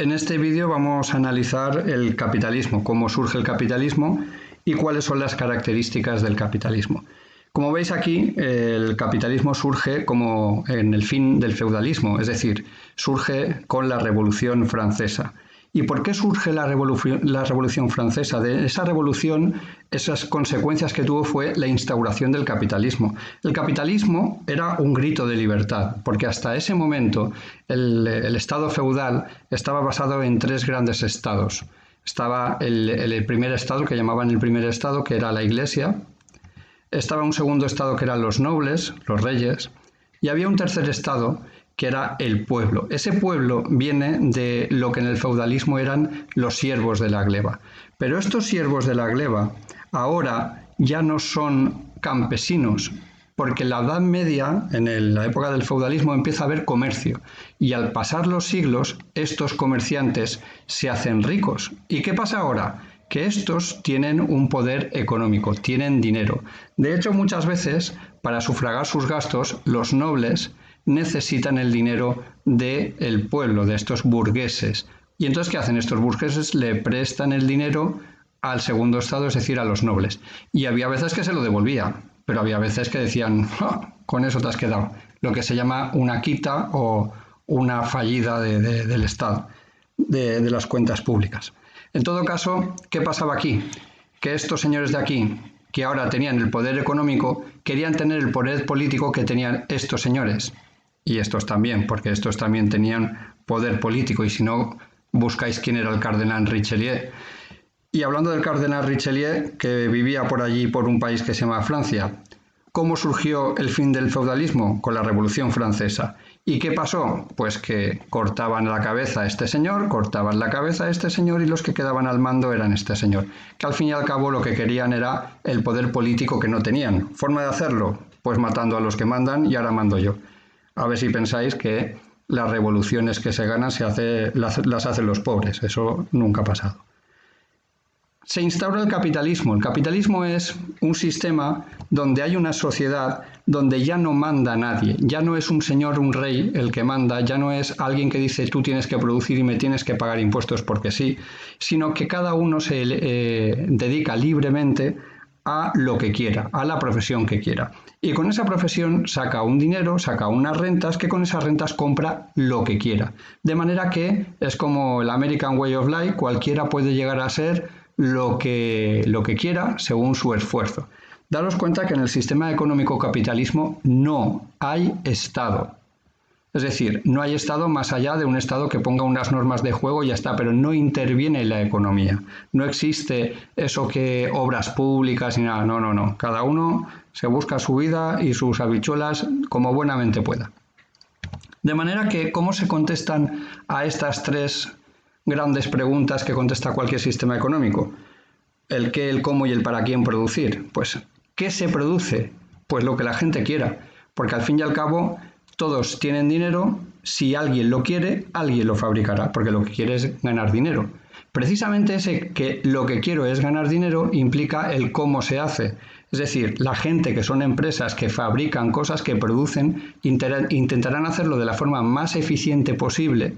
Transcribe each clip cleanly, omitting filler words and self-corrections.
En este vídeo vamos a analizar el capitalismo, cómo surge el capitalismo y cuáles son las características del capitalismo. Como veis aquí, el capitalismo surge como en el fin del feudalismo, es decir, surge con la Revolución Francesa. ¿Y por qué surge la Revolución Francesa? De esa revolución, esas consecuencias que tuvo fue la instauración del capitalismo. El capitalismo era un grito de libertad, porque hasta ese momento el estado feudal estaba basado en tres grandes estados. Estaba el primer estado, que llamaban el primer estado, que era la Iglesia. Estaba un segundo estado, que eran los nobles, los reyes. Y había un tercer estado, que era el pueblo. Ese pueblo viene de lo que en el feudalismo eran los siervos de la gleba. Pero estos siervos de la gleba ahora ya no son campesinos, porque en la Edad Media, en la época del feudalismo, empieza a haber comercio. Y al pasar los siglos, estos comerciantes se hacen ricos. ¿Y qué pasa ahora? Que estos tienen un poder económico, tienen dinero. De hecho, muchas veces, para sufragar sus gastos, los nobles necesitan el dinero del pueblo, de estos burgueses. Y entonces, ¿qué hacen estos burgueses? Le prestan el dinero al segundo estado, es decir, a los nobles. Y había veces que se lo devolvía, pero había veces que decían, con eso te has quedado. Lo que se llama una quita o una fallida del Estado, de las cuentas públicas. En todo caso, ¿qué pasaba aquí? Que estos señores de aquí, que ahora tenían el poder económico, querían tener el poder político que tenían estos señores. Y estos también, porque estos también tenían poder político, y si no, buscáis quién era el cardenal Richelieu. Y hablando del cardenal Richelieu, que vivía por allí, por un país que se llama Francia, ¿cómo surgió el fin del feudalismo? Con la Revolución Francesa. ¿Y qué pasó? Pues que cortaban la cabeza a este señor, cortaban la cabeza a este señor, y los que quedaban al mando eran este señor, que al fin y al cabo lo que querían era el poder político que no tenían. ¿Forma de hacerlo? Pues matando a los que mandan, y ahora mando yo. A ver si pensáis que las revoluciones que se ganan las hacen los pobres. Eso nunca ha pasado. Se instaura el capitalismo. El capitalismo es un sistema donde hay una sociedad donde ya no manda nadie. Ya no es un señor, un rey el que manda. Ya no es alguien que dice tú tienes que producir y me tienes que pagar impuestos porque sí. Sino que cada uno se dedica libremente a lo que quiera, a la profesión que quiera. Y con esa profesión saca un dinero, saca unas rentas, que con esas rentas compra lo que quiera. De manera que es como el American Way of Life, cualquiera puede llegar a ser lo que quiera según su esfuerzo. Daros cuenta que en el sistema económico capitalismo no hay Estado. Es decir, no hay Estado más allá de un Estado que ponga unas normas de juego y ya está, pero no interviene en la economía. No existe eso que obras públicas y nada, no. Cada uno se busca su vida y sus habichuelas como buenamente pueda. De manera que, ¿cómo se contestan a estas tres grandes preguntas que contesta cualquier sistema económico? El qué, el cómo y el para quién producir. Pues, ¿qué se produce? Pues lo que la gente quiera, porque al fin y al cabo todos tienen dinero. Si alguien lo quiere, alguien lo fabricará, porque lo que quiere es ganar dinero. Precisamente ese que lo que quiero es ganar dinero implica el cómo se hace. Es decir, la gente que son empresas que fabrican cosas, que producen, intentarán hacerlo de la forma más eficiente posible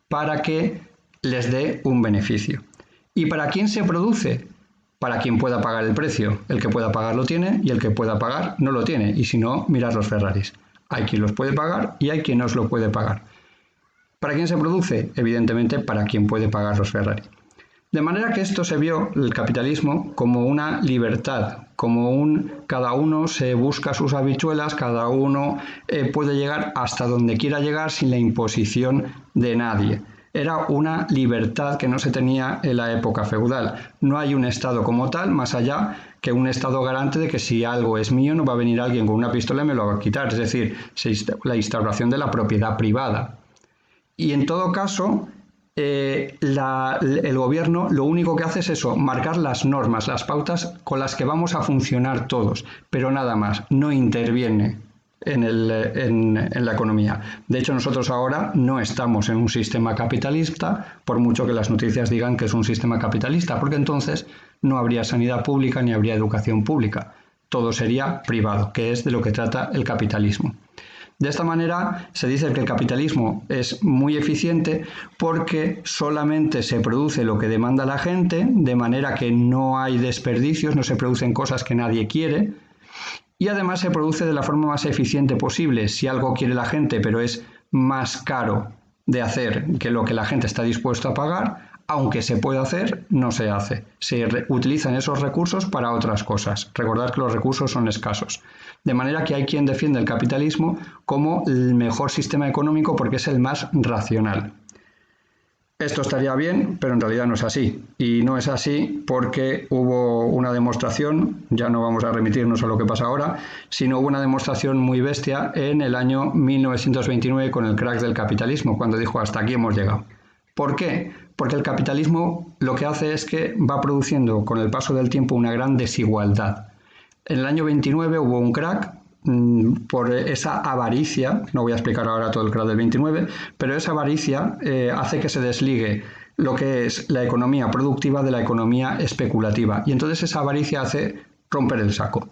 para que les dé un beneficio. ¿Y para quién se produce? Para quien pueda pagar el precio. El que pueda pagar lo tiene y el que pueda pagar no lo tiene. Y si no, mirad los Ferraris. Hay quien los puede pagar y hay quien no os lo puede pagar. ¿Para quién se produce? Evidentemente para quien puede pagar los Ferrari. De manera que esto se vio, el capitalismo, como una libertad, como cada uno se busca sus habichuelas, cada uno puede llegar hasta donde quiera llegar sin la imposición de nadie. Era una libertad que no se tenía en la época feudal. No hay un Estado como tal, más allá que un Estado garante de que si algo es mío no va a venir alguien con una pistola y me lo va a quitar. Es decir, la instauración de la propiedad privada. Y en todo caso, el gobierno lo único que hace es eso, marcar las normas, las pautas con las que vamos a funcionar todos, pero nada más, no interviene en la economía. De hecho, nosotros ahora no estamos en un sistema capitalista, por mucho que las noticias digan que es un sistema capitalista, porque entonces no habría sanidad pública ni habría educación pública. Todo sería privado, que es de lo que trata el capitalismo. De esta manera se dice que el capitalismo es muy eficiente porque solamente se produce lo que demanda la gente, de manera que no hay desperdicios, no se producen cosas que nadie quiere, y además se produce de la forma más eficiente posible. Si algo quiere la gente pero es más caro de hacer que lo que la gente está dispuesta a pagar, aunque se puede hacer, no se hace. Se utilizan esos recursos para otras cosas. Recordad que los recursos son escasos. De manera que hay quien defiende el capitalismo como el mejor sistema económico porque es el más racional. Esto estaría bien, pero en realidad no es así. Y no es así porque hubo una demostración, ya no vamos a remitirnos a lo que pasa ahora, sino hubo una demostración muy bestia en el año 1929 con el crack del capitalismo, cuando dijo hasta aquí hemos llegado. ¿Por qué? Porque el capitalismo lo que hace es que va produciendo con el paso del tiempo una gran desigualdad. En el año 29 hubo un crack por esa avaricia, no voy a explicar ahora todo el crack del 29, pero esa avaricia hace que se desligue lo que es la economía productiva de la economía especulativa. Y entonces esa avaricia hace romper el saco.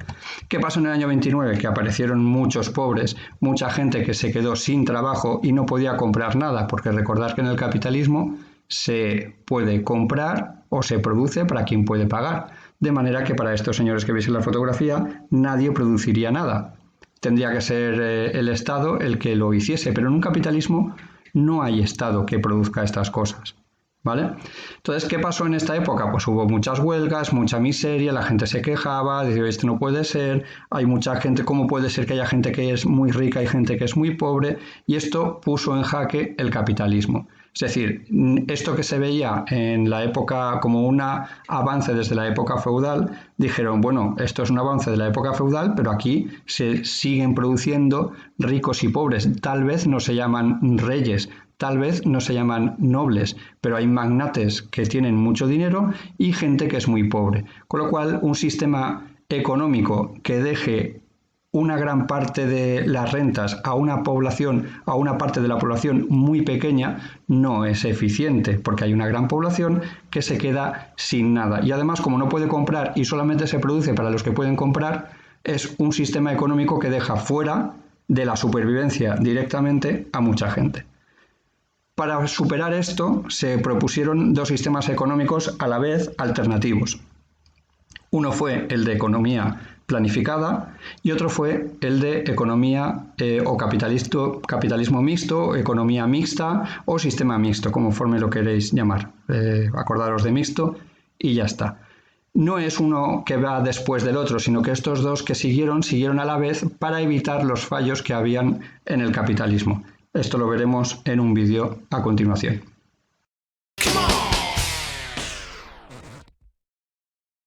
¿Qué pasó en el año 29? Que aparecieron muchos pobres, mucha gente que se quedó sin trabajo y no podía comprar nada, porque recordad que en el capitalismo se puede comprar o se produce para quien puede pagar. De manera que para estos señores que veis en la fotografía nadie produciría nada. Tendría que ser el Estado el que lo hiciese, pero en un capitalismo no hay Estado que produzca estas cosas. ¿Vale? Entonces, ¿qué pasó en esta época? Pues hubo muchas huelgas, mucha miseria, la gente se quejaba, decía, esto no puede ser, hay mucha gente, ¿cómo puede ser que haya gente que es muy rica y gente que es muy pobre? Y esto puso en jaque el capitalismo. Es decir, esto que se veía en la época como un avance desde la época feudal, dijeron, bueno, esto es un avance de la época feudal, pero aquí se siguen produciendo ricos y pobres. Tal vez no se llaman reyes, tal vez no se llaman nobles, pero hay magnates que tienen mucho dinero y gente que es muy pobre. Con lo cual, un sistema económico que deje una gran parte de las rentas a una población, a una parte de la población muy pequeña, no es eficiente, porque hay una gran población que se queda sin nada. Y además, como no puede comprar y solamente se produce para los que pueden comprar, es un sistema económico que deja fuera de la supervivencia directamente a mucha gente. Para superar esto, se propusieron dos sistemas económicos a la vez alternativos. Uno fue el de economía planificada y otro fue el de economía o capitalismo mixto, economía mixta o sistema mixto, conforme lo queréis llamar. Acordaros de mixto y ya está. No es uno que va después del otro, sino que estos dos que siguieron a la vez para evitar los fallos que habían en el capitalismo. Esto lo veremos en un vídeo a continuación.